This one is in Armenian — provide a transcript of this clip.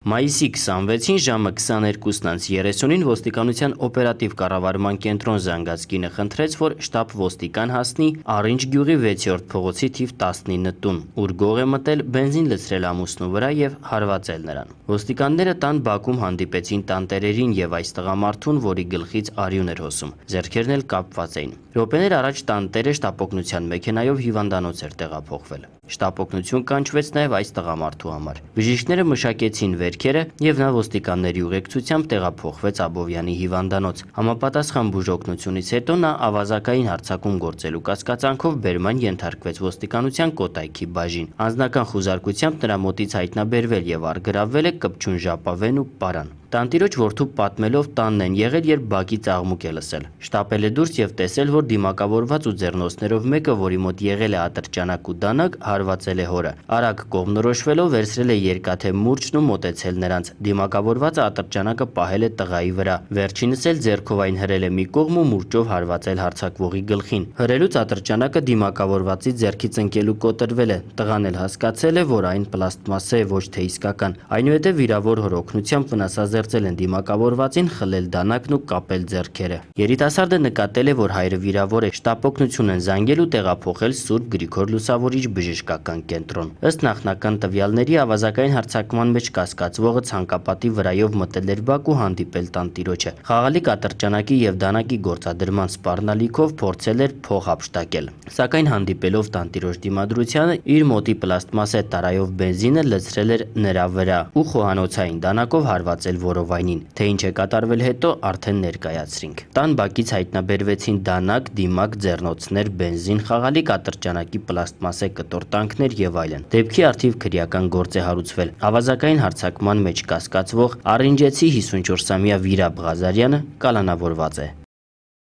Մայիսի 26-ին ժամը 22:30-ին ոստիկանության օպերատիվ կառավարման կենտրոն զանգած կինը խնդրեց, որ շտապ ոստիկան հասնի Առինջ գյուղի 6-րդ փողոցի թիվ 19 տուն, ուր գող է մտել, բենզին լցրել ամուսնու վրա եւ հարվածել նրան։ Ոստիկանները տան բակում հանդիպեցին տանտերերին եւ այս տղամարդուն, որի գլխից արյուն էր հոսում, ձեռքերն էլ կապված էին։ Րոպեներ առաջ տանտերը շտապօգնության մեքենայով հիվանդանոց էր տեղափոխվել։ Շտապօգնություն կանչվեց նաև այս տղամարդու համար։ Բժիշկները մշակեցին վերքերը եւ նա ոստիկանների ուղեկցությամբ տեղափոխվեց Աբովյանի հիվանդանոց։ Համապատասխան բուժօգնությունից հետո նա ավազակային հարձակում գործելու կասկածանքով բերման ենթարկվեց ոստիկանության Կոտայքի բաժին։ Անձնական խուզարկությամբ նրա մոտից հայտնաբերվել եւ առգրավվել է կպչուն ժապավեն ու պարան։ Տանտիրոջ որդու պատմելով տանն են եղել, երբ բակից աղմուկ է լսել։ Շտապել է դուրս եւ տեսել, որ դիմակավորված ու ձեռնոցներով մեկը, որի մոտ եղել է ատրճանակ ու դանակ, հարվածել է հորը։ Արագ կողմնորոշվելով վերցրել է երկաթե մուրճն ու մոտեցել նրանց։ Դիմակավորվածը ատրճանակը պահել է տղայի վրա։ Վերջինս էլ ձեռքով այն հրել է մի կողմ ու մուրճով հարվածել հարձակվողի գլխին։ Հրելուց ատրճանակը դիմակավորվածի ձեռքից ընկել ու կոտրվել է։ Տղան էլ հասկացել է, որ այն պլաստմասե է, ոչ թե իսկական։ Այնուհետև վիրավոր հոր օգնությամբ վնասազերծել են դիմակավորվածին, խլել դանակն ու կապել ձեռքերը։ Երիտասարդը նկատել է, որ հայրը վիրավոր է, շտապօգնություն են զանգել ու տեղափոխել Սուրբ Գրիգոր Լուսավորիչ բժշկական կենտրոն։ Ըստ նախնական տվյալների, ավազակային հարձակման մեջ կասկածվողը ցանկապատի վրայով մտել էր բակ ու հանդիպել տանտիրոջը։ Խաղալիք ատրճանակի եւ դանակի գործադրման սպառնալիքով փորձել էր փող ապշտակել։ Սակայն հանդիպելով տանտիրոջ դիմադրությանը, իր մոտի պլաստմասե տարայով բենզինը լցրել էր նրա վրա ու խոհանոցային դանակով հարվածել որովայնին։ Թե ինչ է կատարվել հետո, արդեն ներկայացրինք։ Տան բակից հայտնաբերվեցին դանակ, դիմակ, ձեռնոցներ, բենզին, խաղալիք ատրճանակի պլաստմասե կտորտանքներ եւ այլն։ Դեպքի առթիվ քրեական գործ է հարուցվել։ Ավազակային հարձակման մեջ կասկածվող առինջեցի 54-ամյա Վիրաբ Ղազարյանը կալանավորված է։